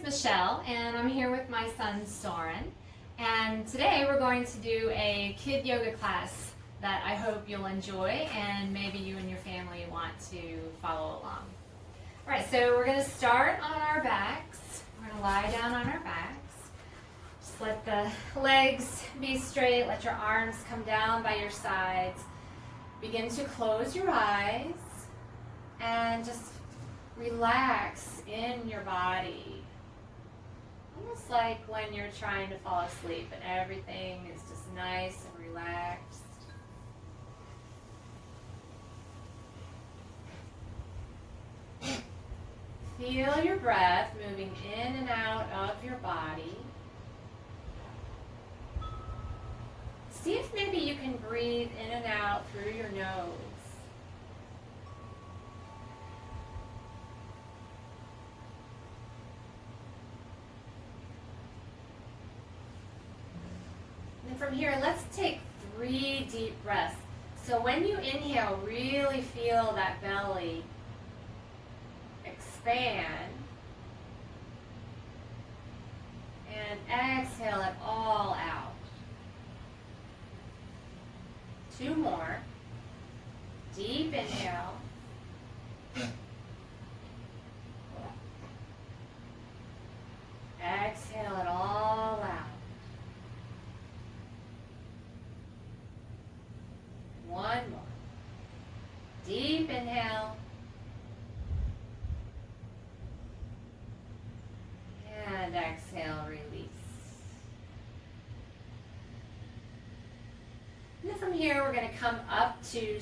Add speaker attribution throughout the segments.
Speaker 1: is Michelle, and I'm here with my son Soren. And today we're going to do a kid yoga class that I hope you'll enjoy, and maybe you and your family want to follow along. All right, so we're going to start on our backs. We're going to lie down on our backs. Just let the legs be straight. Let your arms come down by your sides. Begin to close your eyes and just relax in your body. Almost like when you're trying to fall asleep and everything is just nice and relaxed. Feel your breath moving in and out of your body. See if maybe you can breathe in and out through your nose. And from here, let's take 3 deep breaths. So when you inhale, really feel that belly expand. And exhale it all out. 2 more. Deep inhale. Exhale it all out. 1 more. Deep inhale. And exhale, release. And then from here, we're going to come up to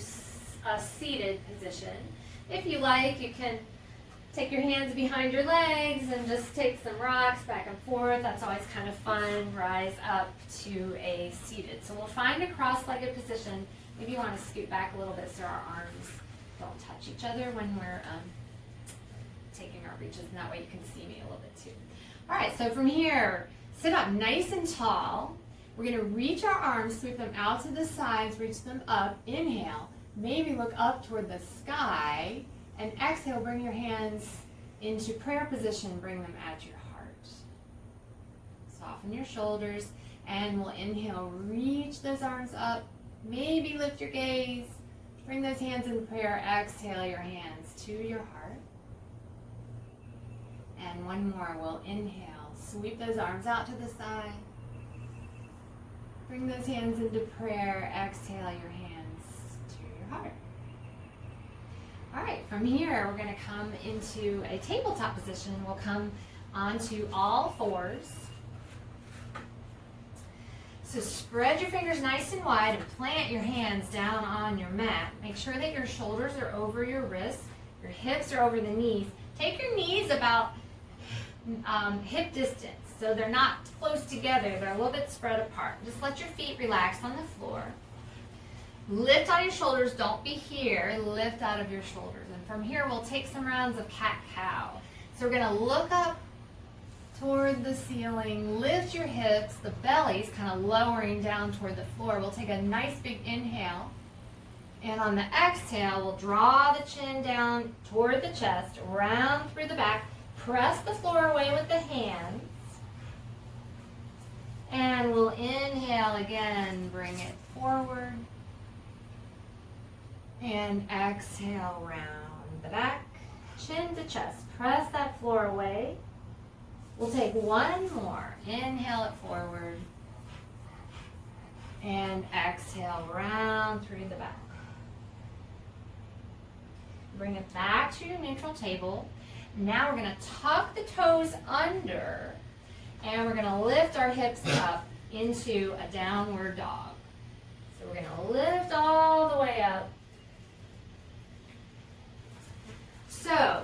Speaker 1: a seated position. If you like, you can take your hands behind your legs and just take some rocks back and forth. That's always kind of fun. Rise up to a seated. So we'll find a cross-legged position. Maybe you want to scoot back a little bit so our arms don't touch each other when we're taking our reaches, and that way you can see me a little bit too. All right, so from here, sit up nice and tall. We're going to reach our arms, sweep them out to the sides, reach them up. Inhale, maybe look up toward the sky, and exhale, bring your hands into prayer position, bring them at your heart. Soften your shoulders, and we'll inhale, reach those arms up, maybe lift your gaze, bring those hands in prayer, exhale your hands to your heart. And 1 more, we'll inhale, sweep those arms out to the side, bring those hands into prayer, exhale your hands to your heart. All right, from here, we're going to come into a tabletop position. We'll come onto all fours. So spread your fingers nice and wide and plant your hands down on your mat. Make sure that your shoulders are over your wrists, your hips are over the knees. Take your knees about hip distance, so they're not close together, they're a little bit spread apart. Just let your feet relax on the floor. Lift out your shoulders, don't be here, lift out of your shoulders. And from here we'll take some rounds of cat-cow. So we're going to look up toward the ceiling, lift your hips, the belly's kind of lowering down toward the floor. We'll take a nice big inhale, and on the exhale we'll draw the chin down toward the chest, round through the back. Press the floor away with the hands. And we'll inhale again, bring it forward. And exhale, round the back, chin to chest. Press that floor away. We'll take 1 more. Inhale it forward. And exhale, round through the back. Bring it back to your neutral table. Now we're going to tuck the toes under, and we're going to lift our hips up into a downward dog. So we're going to lift all the way up. So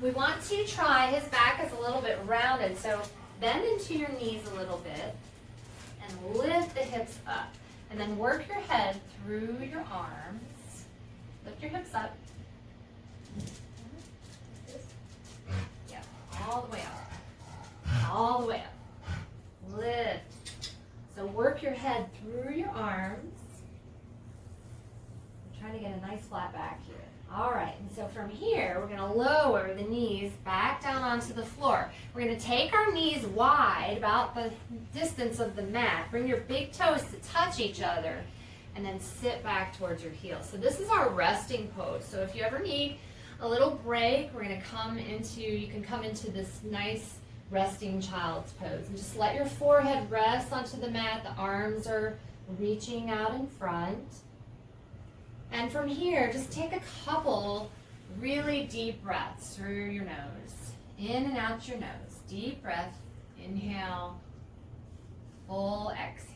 Speaker 1: we want to try, his back is a little bit rounded, so bend into your knees a little bit and lift the hips up. And then work your head through your arms. Lift your hips up. All the way up. All the way up. Lift. So work your head through your arms. I'm trying to get a nice flat back here. All right, and so from here, we're going to lower the knees back down onto the floor. We're going to take our knees wide, about the distance of the mat. Bring your big toes to touch each other, and then sit back towards your heels. So this is our resting pose. So if you ever need a little break, we're going to come into, you can come into this nice resting child's pose. And just let your forehead rest onto the mat. The arms are reaching out in front. And from here, just take a couple really deep breaths through your nose. In and out your nose. Deep breath. Inhale. Full exhale.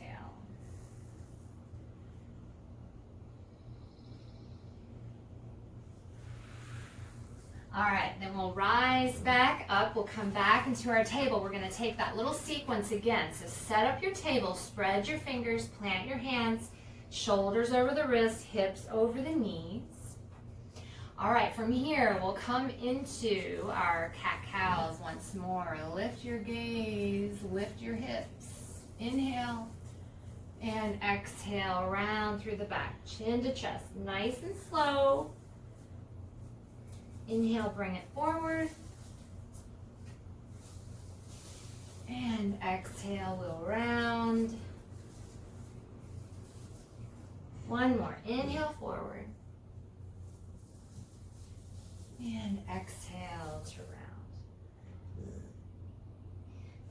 Speaker 1: All right, then we'll rise back up. We'll come back into our table. We're going to take that little sequence again. So set up your table. Spread your fingers. Plant your hands. Shoulders over the wrists, hips over the knees. All right, from here, we'll come into our cat-cows once more. Lift your gaze, lift your hips. Inhale and exhale, round through the back, chin to chest, nice and slow. Inhale, bring it forward. And exhale, we'll round. One more. Inhale forward. And exhale to round.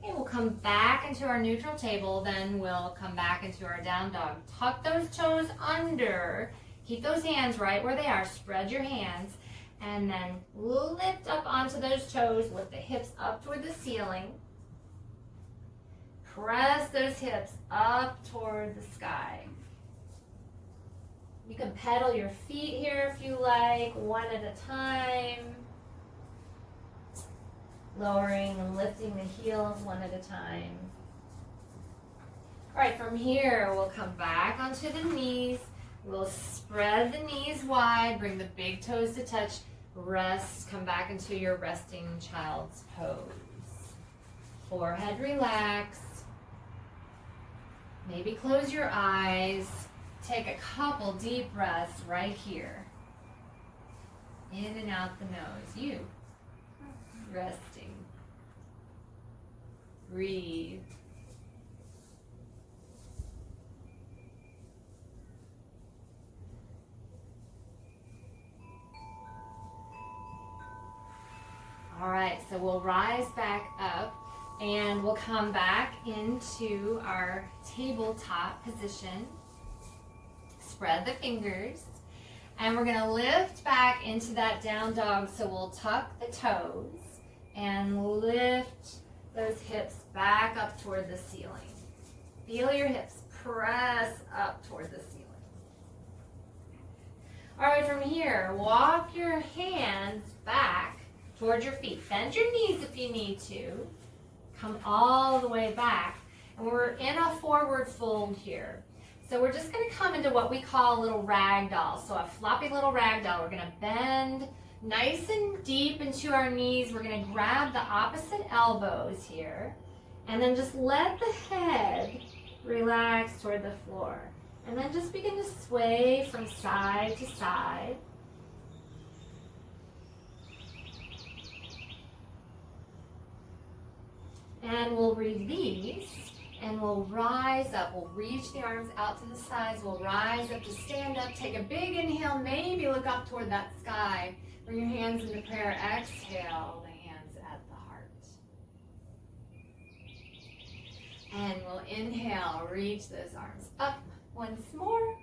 Speaker 1: Okay, we'll come back into our neutral table. Then we'll come back into our down dog. Tuck those toes under. Keep those hands right where they are. Spread your hands. And then lift up onto those toes. Lift the hips up toward the ceiling. Press those hips up toward the sky. You can pedal your feet here if you like, one at a time. Lowering and lifting the heels one at a time. All right, from here, we'll come back onto the knees. We'll spread the knees wide, bring the big toes to touch. Rest, come back into your resting child's pose. Forehead relaxed. Maybe close your eyes. Take a couple deep breaths right here. In and out the nose. You. Resting. Breathe. All right, so we'll rise back up and we'll come back into our tabletop position. Spread the fingers, and we're going to lift back into that down dog. So we'll tuck the toes and lift those hips back up toward the ceiling. Feel your hips press up toward the ceiling. All right, from here, walk your hands back towards your feet. Bend your knees if you need to. Come all the way back, and we're in a forward fold here. So we're just going to come into what we call a little rag doll. So a floppy little rag doll. We're going to bend nice and deep into our knees. We're going to grab the opposite elbows here. And then just let the head relax toward the floor. And then just begin to sway from side to side. And we'll release. And we'll rise up. We'll reach the arms out to the sides. We'll rise up to stand up. Take a big inhale. Maybe look up toward that sky. Bring your hands into prayer. Exhale, the hands at the heart. And we'll inhale. Reach those arms up once more.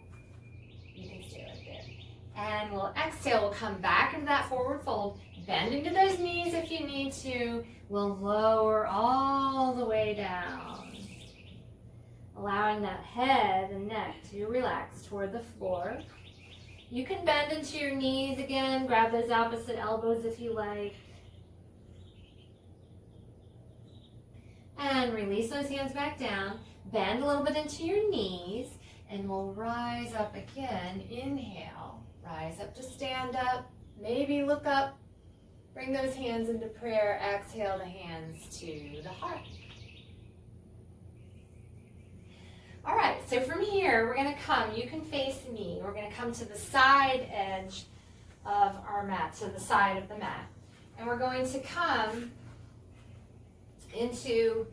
Speaker 1: You can stay right there. And we'll exhale. We'll come back into that forward fold. Bend into those knees if you need to. We'll lower all the way down. Allowing that head and neck to relax toward the floor. You can bend into your knees again. Grab those opposite elbows if you like. And release those hands back down. Bend a little bit into your knees. And we'll rise up again. Inhale. Rise up to stand up. Maybe look up. Bring those hands into prayer. Exhale the hands to the heart. All right, so from here, we're going to come. You can face me. We're going to come to the side edge of our mat, to the side of the mat. And we're going to come into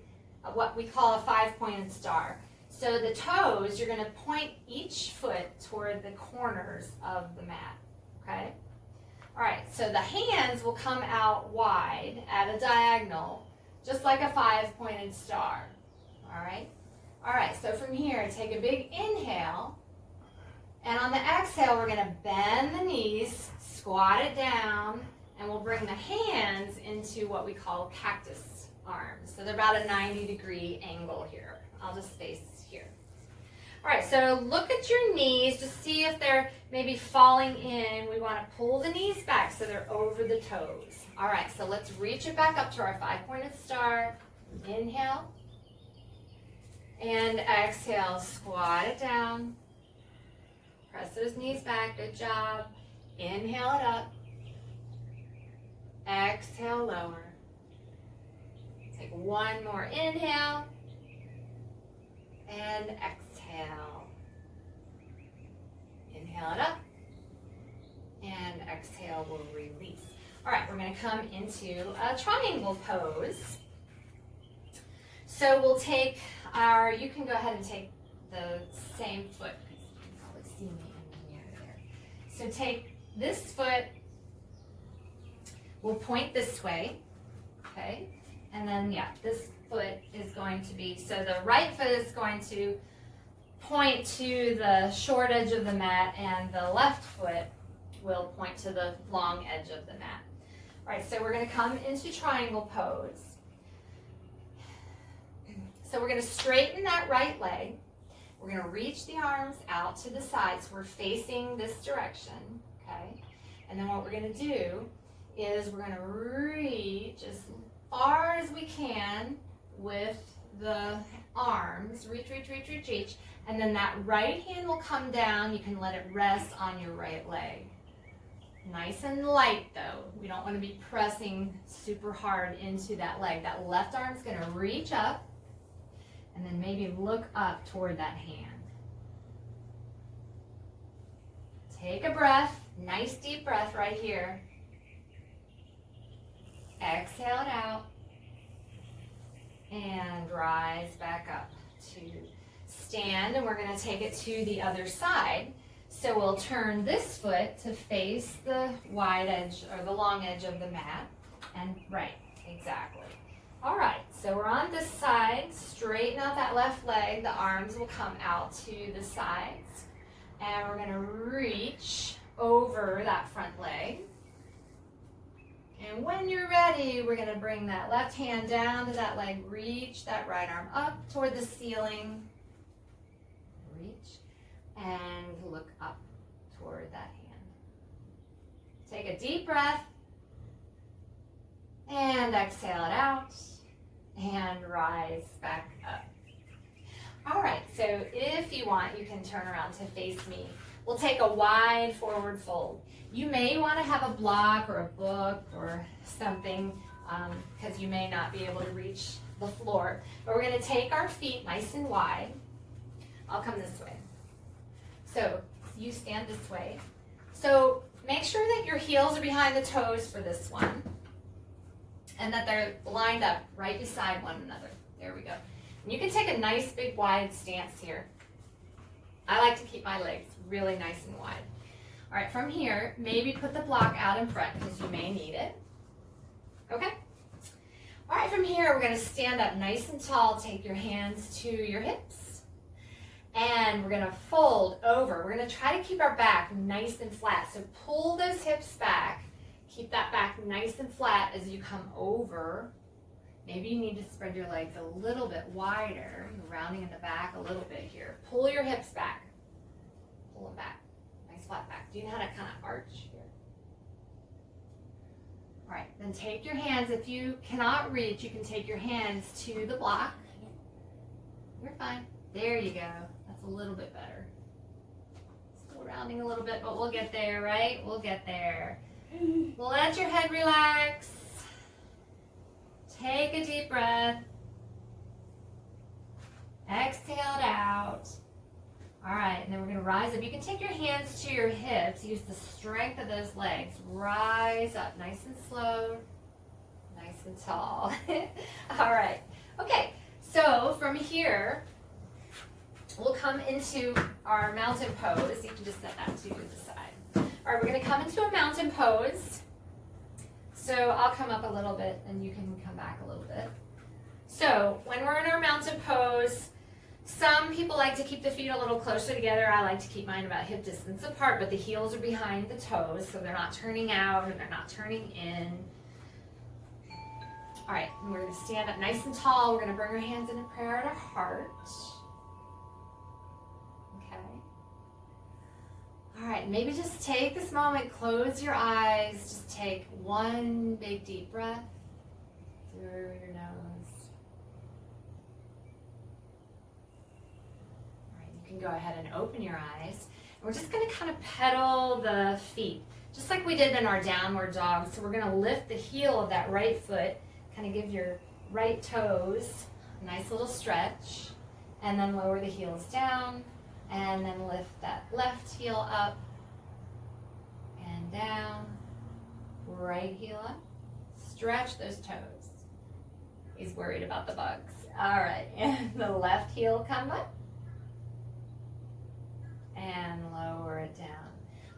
Speaker 1: what we call a 5-pointed star. So the toes, you're going to point each foot toward the corners of the mat, okay? All right, so the hands will come out wide at a diagonal, just like a 5-pointed star, all right? All right, so from here, take a big inhale, and on the exhale, we're going to bend the knees, squat it down, and we'll bring the hands into what we call cactus arms. So they're about a 90-degree angle here. I'll just face here. All right, so look at your knees. Just see if they're maybe falling in. We want to pull the knees back so they're over the toes. All right, so let's reach it back up to our 5-pointed star. Inhale. And exhale, squat it down. Press those knees back, good job. Inhale it up. Exhale, lower. Take one more inhale. And exhale. Inhale it up. And exhale, we'll release. All right, we're going to come into a triangle pose. So we'll take our, you can go ahead and take the same foot, because you can probably see me in the mirror there. So take this foot, we'll point this way, okay? And then, yeah, this foot is going to be, so the right foot is going to point to the short edge of the mat, and the left foot will point to the long edge of the mat. All right, so we're going to come into triangle pose. So we're going to straighten that right leg. We're going to reach the arms out to the side, so we're facing this direction, okay? And then what we're going to do is we're going to reach as far as we can with the arms. Reach, reach, reach, reach, reach. And then that right hand will come down. You can let it rest on your right leg. Nice and light though. We don't want to be pressing super hard into that leg. That left arm's going to reach up and then maybe look up toward that hand. Take a breath. Nice deep breath right here. Exhale it out. And rise back up to stand, and we're going to take it to the other side. So we'll turn this foot to face the wide edge or the long edge of the mat. And right, exactly. All right, so we're on this side. Straighten out that left leg. The arms will come out to the sides. And we're going to reach over that front leg. And when you're ready, we're going to bring that left hand down to that leg. Reach that right arm up toward the ceiling. Reach and look up toward that hand. Take a deep breath and exhale it out and rise back up. All right, so if you want, you can turn around to face me. We'll take a wide forward fold. You may want to have a block or a book or something because you may not be able to reach the floor. But we're going to take our feet nice and wide. I'll come this way. So you stand this way. So make sure that your heels are behind the toes for this one and that they're lined up right beside one another. There we go. And you can take a nice big wide stance here. I like to keep my legs really nice and wide. All right, from here, maybe put the block out in front because you may need it. Okay? All right, from here, we're going to stand up nice and tall. Take your hands to your hips. And we're going to fold over. We're going to try to keep our back nice and flat. So pull those hips back. Keep that back nice and flat as you come over. Maybe you need to spread your legs a little bit wider. You're rounding in the back a little bit here. Pull your hips back. Pull them back. Nice flat back. Do you know how to kind of arch here? All right, then take your hands. If you cannot reach, you can take your hands to the block. You're fine. There you go. That's a little bit better. Still rounding a little bit, but we'll get there, right? We'll get there. Let your head relax. Take a deep breath. Exhale it out. All right, and then we're gonna rise up. You can take your hands to your hips, use the strength of those legs. Rise up, nice and slow, nice and tall. All right, okay, so from here, we'll come into our mountain pose. You can just set that to the side. All right, we're gonna come into a mountain pose. So I'll come up a little bit and you can come back a little bit. So when we're in our mountain pose, some people like to keep the feet a little closer together. I like to keep mine about hip distance apart, but the heels are behind the toes, so they're not turning out and they're not turning in. All right, and we're gonna stand up nice and tall. We're gonna bring our hands into prayer at our heart. Okay. All right, maybe just take this moment, close your eyes, just take one big deep breath through your nose. Go ahead and open your eyes. And we're just going to kind of pedal the feet, just like we did in our downward dog. So we're going to lift the heel of that right foot, kind of give your right toes a nice little stretch, and then lower the heels down, and then lift that left heel up and down, right heel up, stretch those toes. He's worried about the bugs. All right, and the left heel come up, and lower it down.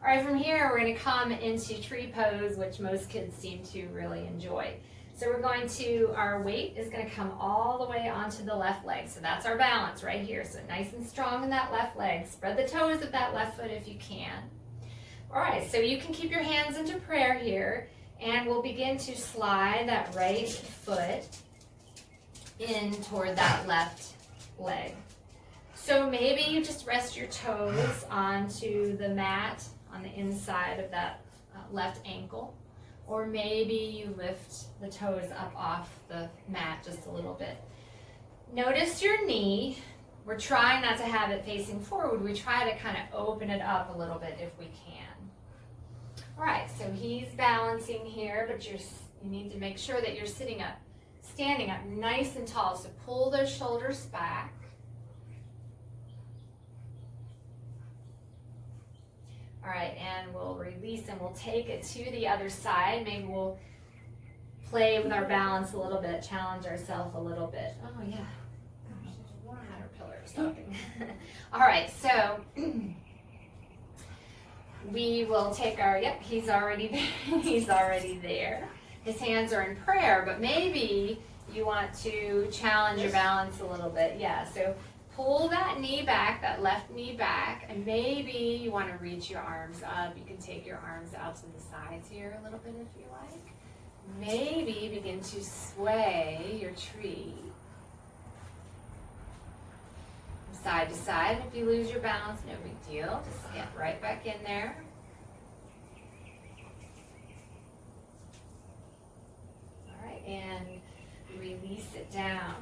Speaker 1: All right, from here we're going to come into tree pose, which most kids seem to really enjoy. So we're going to, our weight is going to come all the way onto the left leg. So that's our balance right here. So nice and strong in that left leg. Spread the toes of that left foot if you can. All right, so you can keep your hands into prayer here, and we'll begin to slide that right foot in toward that left leg. So maybe you just rest your toes onto the mat on the inside of that left ankle, or maybe you lift the toes up off the mat just a little bit. Notice your knee. We're trying not to have it facing forward. We try to kind of open it up a little bit if we can. All right, so he's balancing here, but you need to make sure that you're sitting up, standing up nice and tall. So pull those shoulders back. All right, and we'll release and we'll take it to the other side. Maybe we'll play with our balance a little bit, challenge ourselves a little bit. Oh yeah, caterpillar or something. All right, so we will take our, yep, he's already there. He's already there. His hands are in prayer, but maybe you want to challenge your balance a little bit. Yeah, so pull that knee back, that left knee back, and maybe you want to reach your arms up. You can take your arms out to the sides here a little bit if you like. Maybe begin to sway your tree from side to side. If you lose your balance, no big deal. Just get right back in there. All right, and release it down.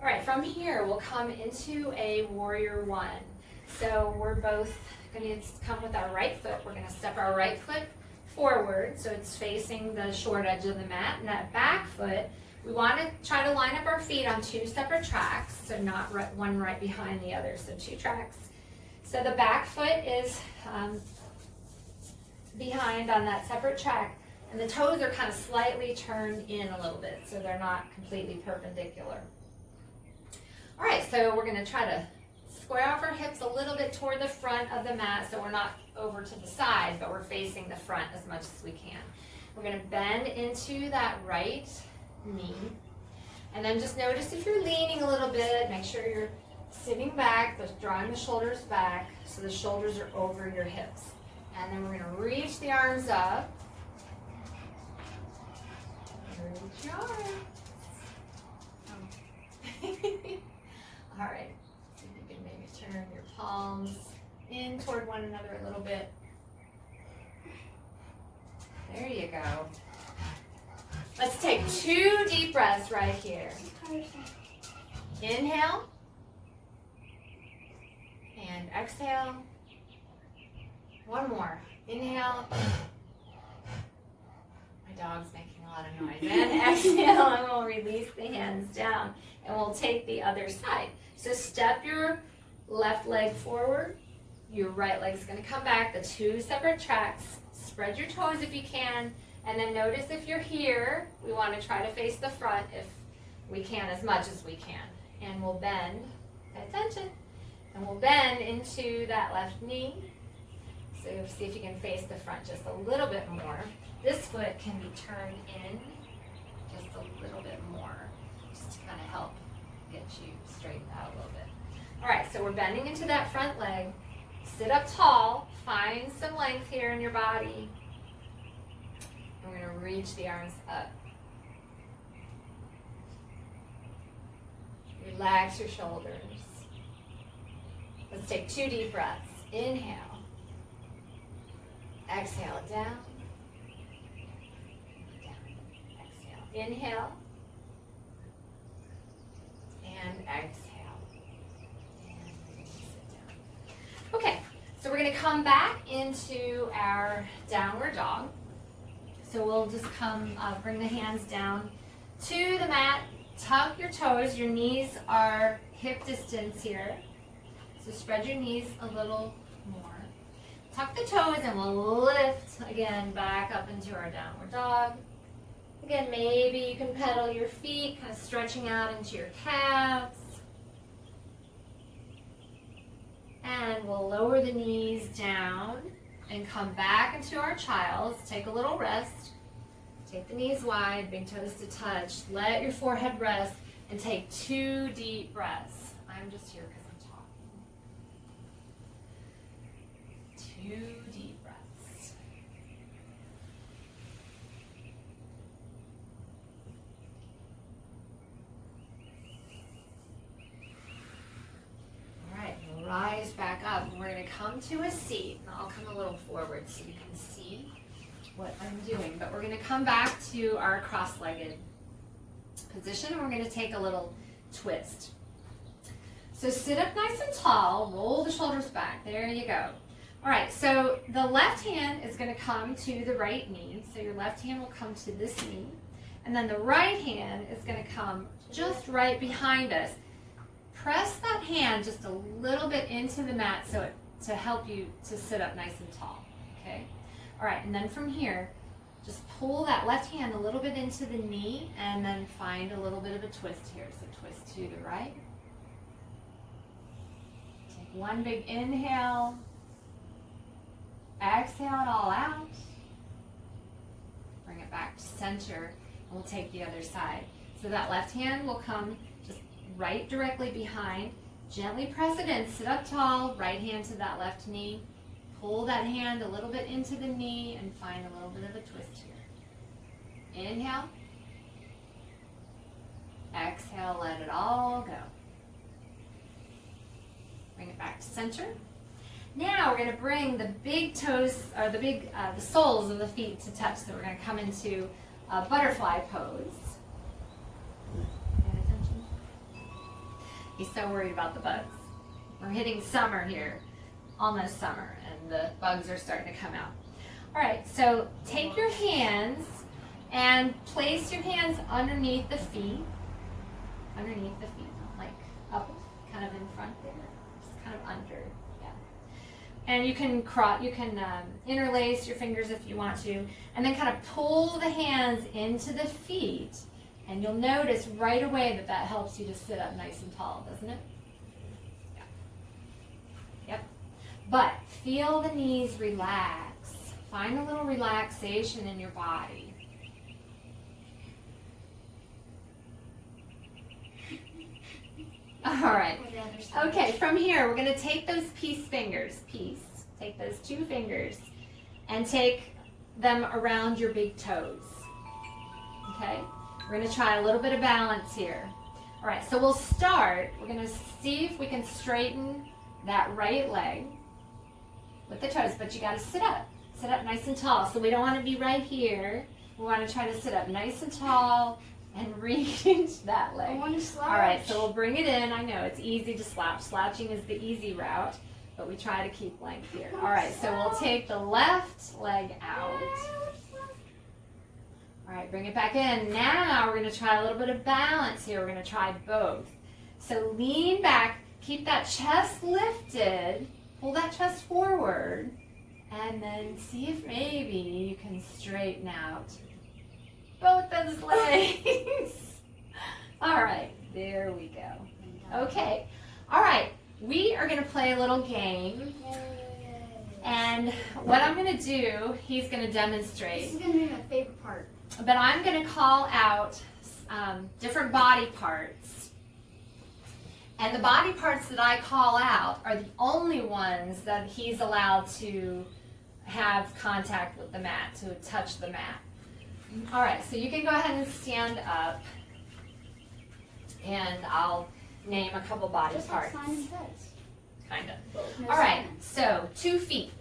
Speaker 1: All right, from here, we'll come into a warrior one. So we're both going to come with our right foot. We're going to step our right foot forward, so it's facing the short edge of the mat. And that back foot, we want to try to line up our feet on two separate tracks, so not one right behind the other, so two tracks. So the back foot is behind on that separate track, and the toes are kind of slightly turned in a little bit, so they're not completely perpendicular. All right, so we're going to try to square off our hips a little bit toward the front of the mat, so we're not over to the side, but we're facing the front as much as we can. We're going to bend into that right knee, and then just notice if you're leaning a little bit, make sure you're sitting back, but drawing the shoulders back so the shoulders are over your hips. And then we're going to reach the arms up. Reach your arms. All right, so you can maybe turn your palms in toward one another a little bit. There you go. Let's take 2 deep breaths right here. Inhale. And exhale. One more. Inhale. My dog's making a lot of noise. And exhale, and we'll release the hands down. And we'll take the other side. So step your left leg forward, Your right leg's going to come back, the two separate tracks. Spread your toes if you can, and then notice if you're here, we want to try to face the front if we can, as much as we can. And we'll bend, pay attention, and we'll bend into that left knee. So you'll see if you can face the front just a little bit more. This foot can be turned in just a little bit more, just to kind of help get you straightened out a little bit. All right, so we're bending into that front leg. Sit up tall, find some length here in your body. And we're going to reach the arms up. Relax your shoulders. Let's take 2 deep breaths. Inhale. Exhale, down. Down. Exhale. Inhale. And exhale. And sit down. Okay, so we're going to come back into our downward dog. So we'll just bring the hands down to the mat. Tuck your toes. Your knees are hip distance here. So spread your knees a little more. Tuck the toes and we'll lift again back up into our downward dog. Again, maybe you can pedal your feet, kind of stretching out into your calves. And we'll lower the knees down and come back into our child's. Take a little rest. Take the knees wide, big toes to touch. Let your forehead rest and take 2 deep breaths. I'm just here because I'm talking. 2 deep breaths. All right, we'll rise back up. And we're going to come to a seat. And I'll come a little forward so you can see what I'm doing, but we're going to come back to our cross-legged position and we're going to take a little twist. So sit up nice and tall, roll the shoulders back. There you go. All right, so the left hand is going to come to the right knee. So your left hand will come to this knee, and then the right hand is going to come just right behind us. Press that hand just a little bit into the mat to help you to sit up nice and tall. Okay. All right, and then from here, just pull that left hand a little bit into the knee and then find a little bit of a twist here. So twist to the right. Take 1 big inhale. Exhale it all out. Bring it back to center, and we'll take the other side. So that left hand will come just right directly behind. Gently press it in, sit up tall, right hand to that left knee. Pull that hand a little bit into the knee and find a little bit of a twist here. Inhale. Exhale, let it all go. Bring it back to center. Now we're going to bring the big toes, or the soles of the feet to touch. So we're going to come into a butterfly pose. Pay attention. He's so worried about the bugs. We're hitting summer here, almost summer, and the bugs are starting to come out. All right, so take your hands and place your hands underneath the feet, like up, kind of in front there, just kind of under, yeah. And you can interlace your fingers if you want to, and then kind of pull the hands into the feet, and you'll notice right away that helps you to sit up nice and tall, doesn't it? Yeah. Yep. But feel the knees relax. Find a little relaxation in your body. All right. Okay, from here, we're going to take those take those 2 fingers, and take them around your big toes. Okay? We're going to try a little bit of balance here. All right, so we'll start. We're going to see if we can straighten that right leg with the toes, but you got to sit up. Sit up nice and tall. So we don't want to be right here. We want to try to sit up nice and tall and reach that leg.
Speaker 2: I want to slouch.
Speaker 1: All right, so we'll bring it in. I know it's easy to slouch. Slouching is the easy route, but we try to keep length here. All right, so we'll take the left leg out. All right, bring it back in. Now we're going to try a little bit of balance here. We're going to try both. So lean back. Keep that chest lifted. pull that chest forward, and then see if maybe you can straighten out both those legs. All right, there we go. Okay, all right, we are gonna play a little game. And what I'm gonna do, he's gonna demonstrate.
Speaker 2: This is gonna be my favorite part.
Speaker 1: But I'm gonna call out different body parts. And the body parts that I call out are the only ones that he's allowed to have contact with the mat, to touch the mat. All right, so you can go ahead and stand up, and I'll name a couple body
Speaker 2: Just
Speaker 1: parts.
Speaker 2: like Simon says.
Speaker 1: Kind of.
Speaker 2: No
Speaker 1: All right,
Speaker 2: Simon.
Speaker 1: so 2 feet.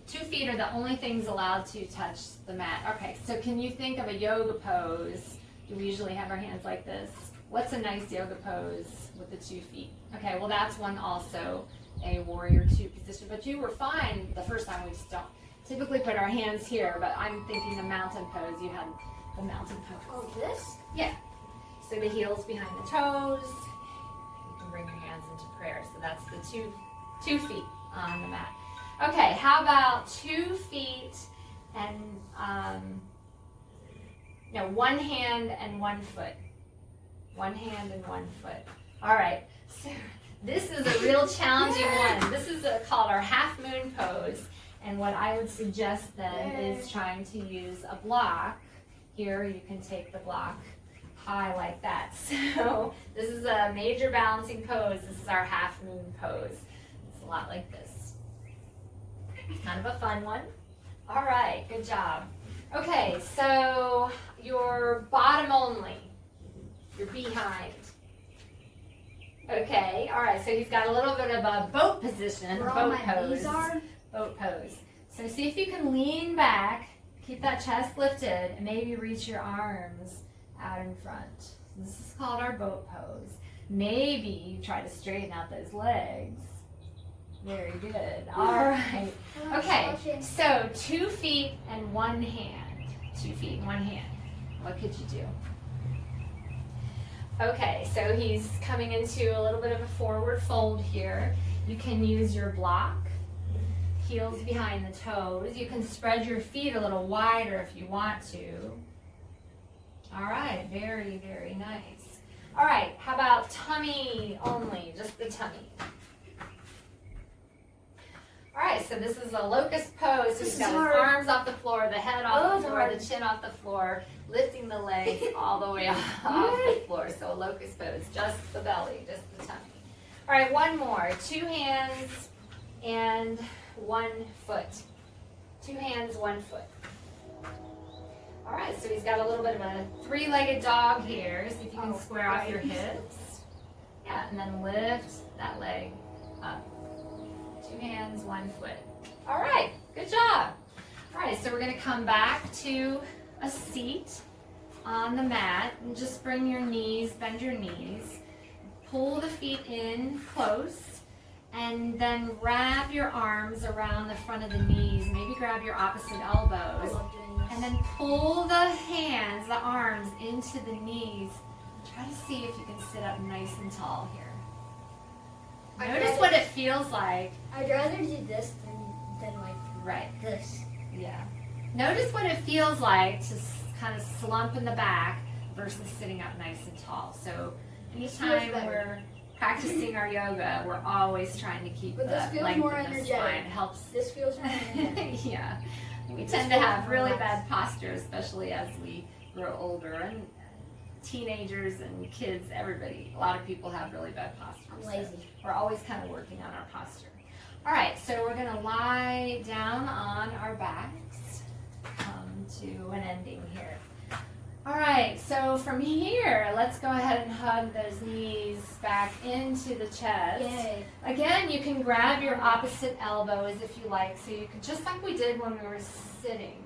Speaker 1: 2 feet are the only things allowed to touch the mat. Okay, so can you think of a yoga pose? Do we usually have our hands like this? What's a nice yoga pose with the 2 feet? Okay, well that's one also, a warrior 2 position. But you were fine the first time. We just don't typically put our hands here, but I'm thinking the mountain pose. You had the mountain pose.
Speaker 2: Oh, this?
Speaker 1: Yeah. So the heels behind the toes. You can bring your hands into prayer. So that's the two feet on the mat. Okay, how about 2 feet and no, 1 hand and 1 foot. 1 hand and 1 foot. All right. So this is a real challenging one. This is called our half moon pose. And what I would suggest then is trying to use a block. Here you can take the block high like that. So this is a major balancing pose. This is our half moon pose. It's a lot like this. Kind of a fun one. All right, good job. Okay, so your bottom only, your behind. Okay, all right, so he's got a little bit of a boat position,
Speaker 2: Where all
Speaker 1: boat
Speaker 2: my
Speaker 1: pose.
Speaker 2: knees are?
Speaker 1: Boat pose. So see if you can lean back, keep that chest lifted, and maybe reach your arms out in front. This is called our boat pose. Maybe you try to straighten out those legs. Very good. All right. Okay, so 2 feet and 1 hand. 2 feet and 1 hand. What could you do? Okay, so he's coming into a little bit of a forward fold here. You can use your block, heels behind the toes. You can spread your feet a little wider if you want to. All right, very, very nice. All right, how about tummy only, just the tummy? All right, so this is a locust pose. So he's got his arms off the floor, the head off the floor, the chin off the floor, lifting the legs all the way off the floor. So a locust pose, just the belly, just the tummy. All right, one more. 2 hands and 1 foot. 2 hands, 1 foot. All right, so he's got a little bit of a 3-legged dog here. See if you can square off your hips. Yeah, and then lift that leg up. 2 hands, 1 foot. All right, good job. All right, so we're gonna come back to a seat on the mat and just bring your knees, bend your knees. Pull the feet in close and then wrap your arms around the front of the knees. Maybe grab your opposite elbows. And then pull the hands, the arms into the knees. Try to see if you can sit up nice and tall here. Notice what it feels like.
Speaker 2: I'd rather do this than like
Speaker 1: Right.
Speaker 2: this.
Speaker 1: Yeah. Notice what it feels like to kind of slump in the back versus sitting up nice and tall. So anytime we're practicing our yoga, we're always trying to keep
Speaker 2: But this
Speaker 1: the
Speaker 2: feels
Speaker 1: length
Speaker 2: more
Speaker 1: of the
Speaker 2: energetic.
Speaker 1: spine. It helps.
Speaker 2: This feels more energetic.
Speaker 1: Yeah. We
Speaker 2: This
Speaker 1: tend to
Speaker 2: feels
Speaker 1: have
Speaker 2: more
Speaker 1: really
Speaker 2: relaxed.
Speaker 1: bad posture, especially as we grow older. And teenagers and kids, everybody, a lot of people have really bad posture.
Speaker 2: I'm
Speaker 1: so
Speaker 2: lazy.
Speaker 1: we're always kind of working on our posture. All right, so we're gonna lie down on our backs, come to an ending here. All right, so from here, let's go ahead and hug those knees back into the chest.
Speaker 2: Yay.
Speaker 1: Again, you can grab your opposite elbows if you like. So you can, just like we did when we were sitting,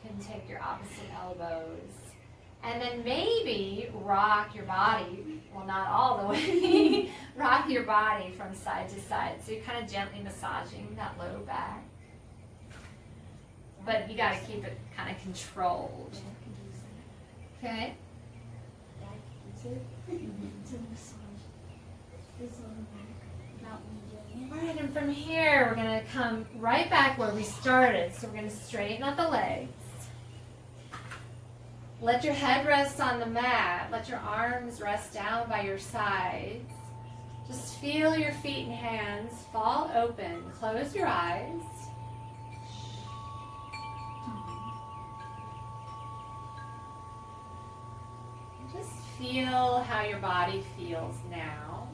Speaker 1: you can take your opposite elbows. And then maybe rock your body, well not all the way, rock your body from side to side. So you're kind of gently massaging that low back. But you got to keep it kind of controlled. Okay?
Speaker 2: without me doing it.
Speaker 1: Alright, and from here, we're gonna come right back where we started. So we're gonna straighten out the legs. Let your head rest on the mat. Let your arms rest down by your sides. Just feel your feet and hands fall open. Close your eyes. Just feel how your body feels now.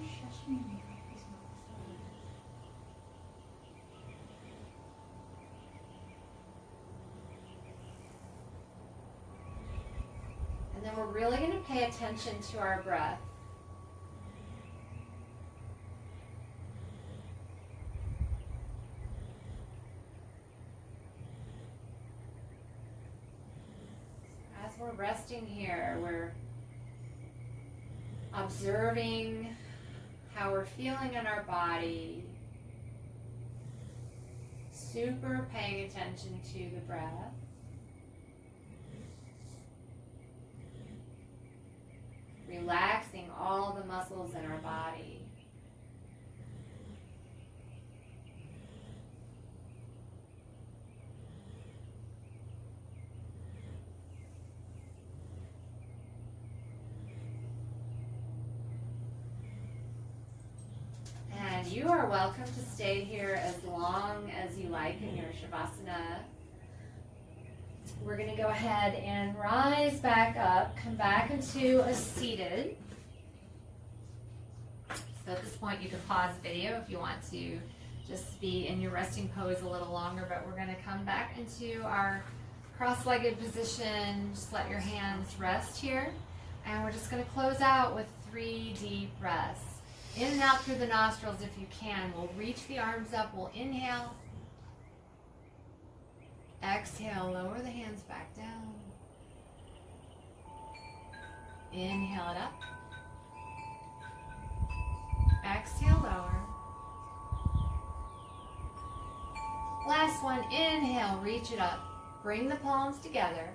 Speaker 1: And then we're really going to pay attention to our breath. As we're resting here, we're observing how we're feeling in our body. Super paying attention to the breath. Relaxing all the muscles in our body. And you are welcome to stay here as long as you like in your Shavasana. We're going to go ahead and rise back up, come back into a seated. So at this point you can pause the video if you want to just be in your resting pose a little longer, but we're going to come back into our cross-legged position. Just let your hands rest here. And we're just going to close out with 3 deep breaths. In and out through the nostrils if you can. We'll reach the arms up. We'll inhale. Exhale, lower the hands back down. Inhale it up. Exhale, lower. Last one, inhale, reach it up. Bring the palms together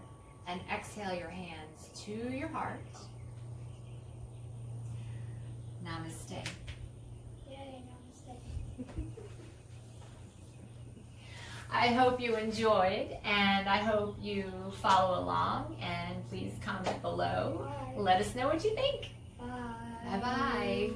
Speaker 1: and exhale your hands to your heart. Namaste.
Speaker 2: Yay, namaste.
Speaker 1: I hope you enjoyed, and I hope you follow along, and please comment below.
Speaker 2: Bye.
Speaker 1: Let us know what you think.
Speaker 2: Bye.
Speaker 1: Bye-bye.